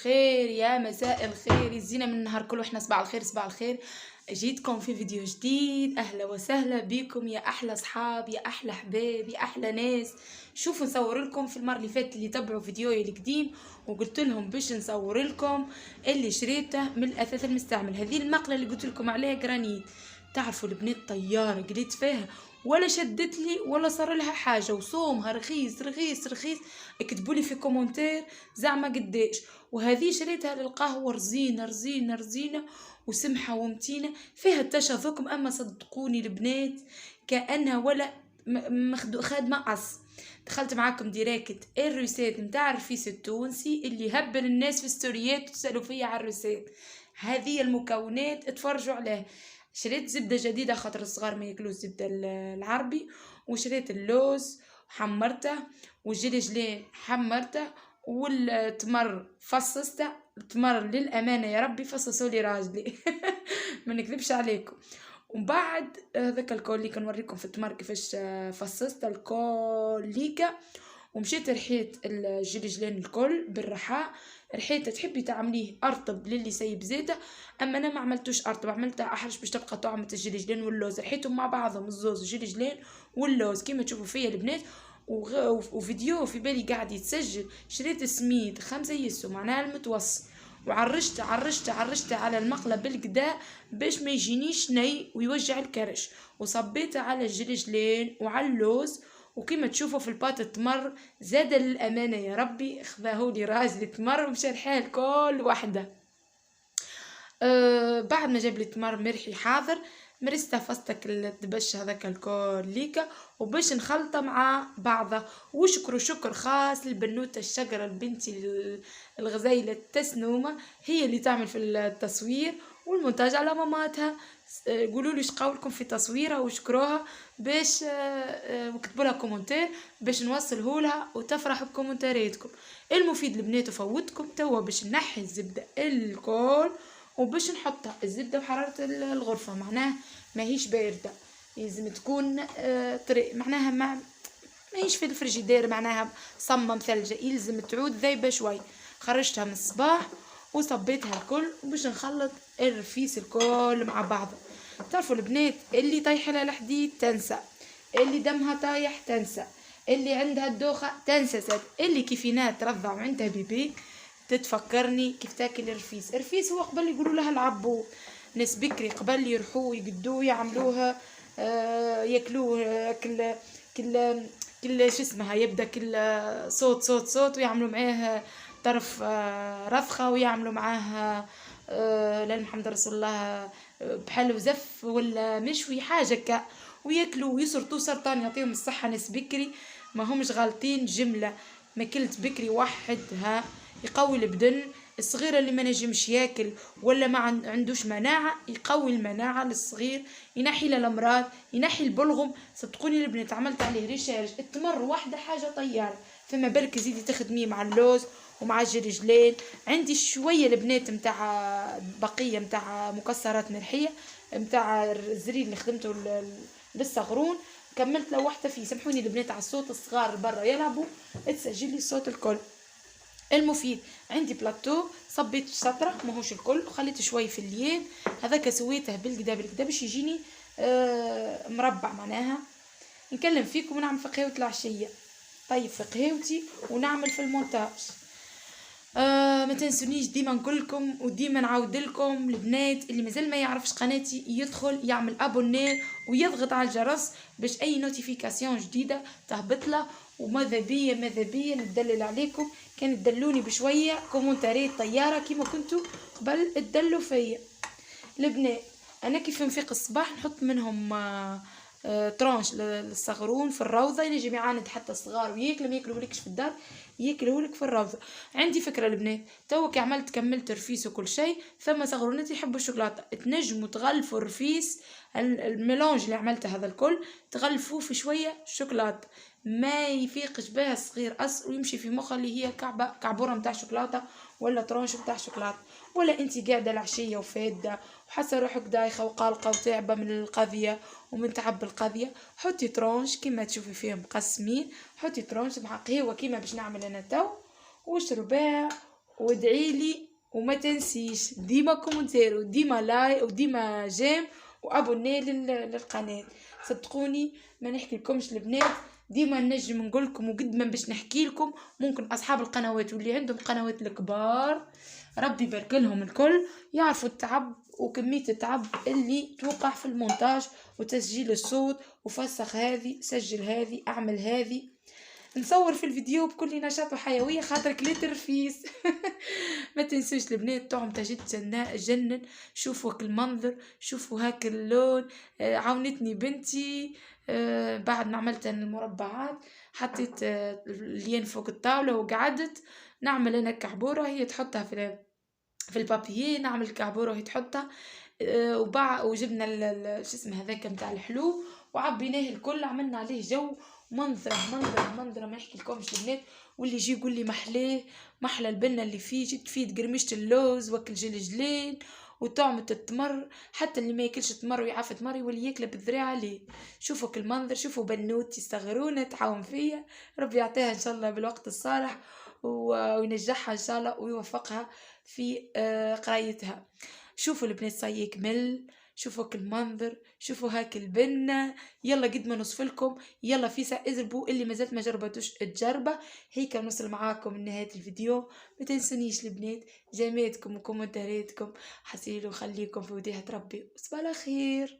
خير يا مساء الخير، يزينا من النهار كله. احنا صباح الخير صباح الخير. جيتكم في فيديو جديد. اهلا وسهلا بكم يا احلى صحاب، يا احلى حباب، يا احلى ناس. شوفوا نصور لكم في المره اللي فاتت اللي تبعوا فيديوي القديم وقلت لهم باش نصور لكم اللي شريته من الاثاث المستعمل. هذه المقله اللي قلت لكم عليها جرانيت. تعرفوا البنات طياره قريت فيها ولا شدت لي ولا صار لها حاجه، وصومها رخيص رخيص رخيص. اكتبوا لي في كومنتير زعما قديش. وهذه شريتها للقهوة، رزينة رزينة رزينة وسمحة ومتينة، فيها التشذكم. أما صدقوني البنات كأنها ولا خادمة قص. دخلت معاكم ديريكت الروسيت متاع الرفيس التونسي اللي هبل الناس في ستوريات وتسألوا فيا على الروسيت. هذه المكونات اتفرجوا عليها. شريت زبدة جديدة خاطر الصغار ما ياكلوش الزبدة العربي، وشريت اللوز حمرته، والجلجلين حمرته، والتمر فصصته. التمر للامانه يا ربي فصصولي راجلي ما نكذبش عليكم. ومن بعد هذاك الكل اللي كنوريكم في التمر كيفاش فصصت الكل ليكا. ومشيت رحيت الجلجلين الكل بالرحاء. رحيت تحبي تعمليه ارطب للي سيب زيته، اما انا ما عملتوش ارطب، عملته احرش باش تبقى طعمه الجلجلين واللوز. رحيتهم مع بعضهم الزوز الجلجلين واللوز كيما تشوفوا فيا البنات. وفيديو في بالي قاعد يتسجل. شريت سميد 5 يسو معناها المتوسط، وعرشت على المقلة بالقدا باش ما يجينيش ني ويوجع الكرش، وصبيته على الجلجلين وعلى اللوز. وكما تشوفوا في الباط التمر زاد للأمانة يا ربي خذاهولي راجلي تمر ومشى الحال كل وحدة. بعد ما جاب لي تمر مرحي حاضر، مرسته فستك الدبش هذاك الكل ليكا وباش نخلطه مع بعضه. وشكر شكر خاص للبنوته الشجره البنتي الغزيله التسنومه، هي اللي تعمل في التصوير والمونتاج على ماماتها. قولوا لي قولكم في تصويرها وشكروها باش وكتبوا لها كومنتير باش نوصله لها وتفرح بكومنتاريتكم. المفيد البنات وفوتكم توا باش نحي الزبده الكل وباش نحطها الزبده بحراره الغرفه، معناها ماهيش بارده، لازم تكون طري، معناها ماهيش في الفريجيدير، معناها صمم ثلجه، يلزم تعود ذايبه شوي. خرجتها من الصباح وصبيتها الكل وباش نخلط الرفيس الكل مع بعضه. تعرفوا البنات اللي طايحه لها الحديد تنسى، اللي دمها طايح تنسى، اللي عندها الدوخه تنسى، اللي كيفينات ترضع وعندها بيبي تتفكرني كيف تاكل الرفيس هو قبل يقولوا لها العبو. ناس بكري قبل يروحوا يقدوه يعملوها ياكلوه كل شو اسمها، يبدا كل صوت صوت صوت ويعملوا معاه طرف رفخه ويعملوا معاه لا محمد رسول الله بحلو زف ولا مشوي حاجه كا، وياكلوا ويسرطوا سرطان. يعطيهم الصحه ناس بكري ما همش غالطين جمله. ماكلت بكري وحدها يقوي البدن. الصغير اللي ما نجمش ياكل ولا ما عندوش مناعة يقوي المناعة للصغير، ينحي الامراض، ينحي البلغم. صدقوني البنات عملت عليه ريشيرش، التمر واحدة حاجة طيارة. فما بالك زيدي تخدميه مع اللوز ومع الجرجلين. عندي شوية البنات متاع بقية متاع مكسرات مرحية متاع الزرير اللي خدمته للصغرون، كملت له واحدة فيه. سامحوني البنات على الصوت، الصغار برا يلعبوا تسجل لي الصوت الكل. المفيد عندي بلاطو صبيت سطرة ماهوش الكل وخليت شوي في الليل، هذاك سويته بالقدا باش يجيني مربع. معناها نكلم فيكم ونعمل في قهوة العشية. طيب في قهوتي ونعمل في المونتاج. ما تنسونيش ديما نقولكم وديما نعاود لكم البنات اللي مازال ما يعرفش قناتي يدخل يعمل ابوني ويضغط على الجرس باش اي نوتيفيكاسيون جديده تهبط له. وماذا بيا ندلل عليكم، كان تدلوني بشويه كومنتاريت طياره كيما كنتوا قبل تدلوا فيا البنات. انا كيف نفيق الصباح نحط منهم ترانش للصغرون في الروضه، ينجم يعاند حتى الصغار وياكلوا ما ياكلوهولكش في الدار، ياكلوهولك في الروضه. عندي فكره البنات، تو كي عملت كملت رفيس وكل شيء، ثم صغرونات يحبوا الشوكولاته، تنجموا تغلفوا الرفيس الميلونج اللي عملته هذا الكل تغلفوه في شويه شوكولاته، ما يفيقش بها الصغير ويمشي في مخه اللي هي كعبوره متاع شوكولاته ولا ترانش متاع شوكولاته. ولا انت قاعده العشيه وفاده وحاسه روحك دايخه وقالقه وتعبه من القضيه ومن تعب القضيه، حطي ترانش كيما تشوفي فيهم مقسمين، حطي ترانش مع قهوه كيما باش نعمل انا تو واشربيها وادعي لي، وما تنسيش ديما كومنتير وديما لايك وديما جيم وابوني للقناة. صدقوني ما نحكي لكمش البنات، ديما نجم نقول لكم وقد ما باش نحكي لكم. ممكن اصحاب القنوات واللي عندهم قنوات الكبار ربي يبارك لهم الكل يعرفوا التعب وكمية التعب اللي توقع في المونتاج وتسجيل الصوت، وفسخ هذه، سجل هذه، اعمل هذه، نصور في الفيديو بكل نشاط وحيوية خاطرك لا ترفيس. ما تنسوش البنات طعمته جد جنن. شوفوا هاك المنظر، شوفوا هاك اللون. عاونتني بنتي بعد ما عملت المربعات، حطيت الين فوق الطاولة وقعدت نعمل انا كعبورة، هي تحطها في البابيي، نعمل كعبورة وهي تحطها. وجبنا شو اسمه هذاك متاع الحلو وعبيناه الكل، عملنا عليه جو منظرة منظرة منظرة ما نحكي لكمش البنات. واللي يجي يقول لي محلاه، محلى البنة اللي فيه، جد فيه قرمشة اللوز وكل جلجلين وطعمة التمر، حتى اللي ما ياكلش تمر ويعرف تمر يولي ياكله بالذراع عليه. شوفوا كل منظر، شوفوا بنوتي صغرونة تعاون فيا، ربي يعطيها ان شاء الله بالوقت الصالح وينجحها ان شاء الله ويوفقها في قرايتها. شوفوا البنات صاي يكمل، شوفوا هاك المنظر، شوفوا هاك البنة. يلا قد ما نوصف لكم، يلا فيسا اجربوا اللي ما زالت ما جربتوش تجربه. هيك نوصل معاكم لنهاية الفيديو. ما تنسونيش البنات جميتكم وكومنتاريتكم، حسيلو خليكم في وديعة ربي وصباح الخير.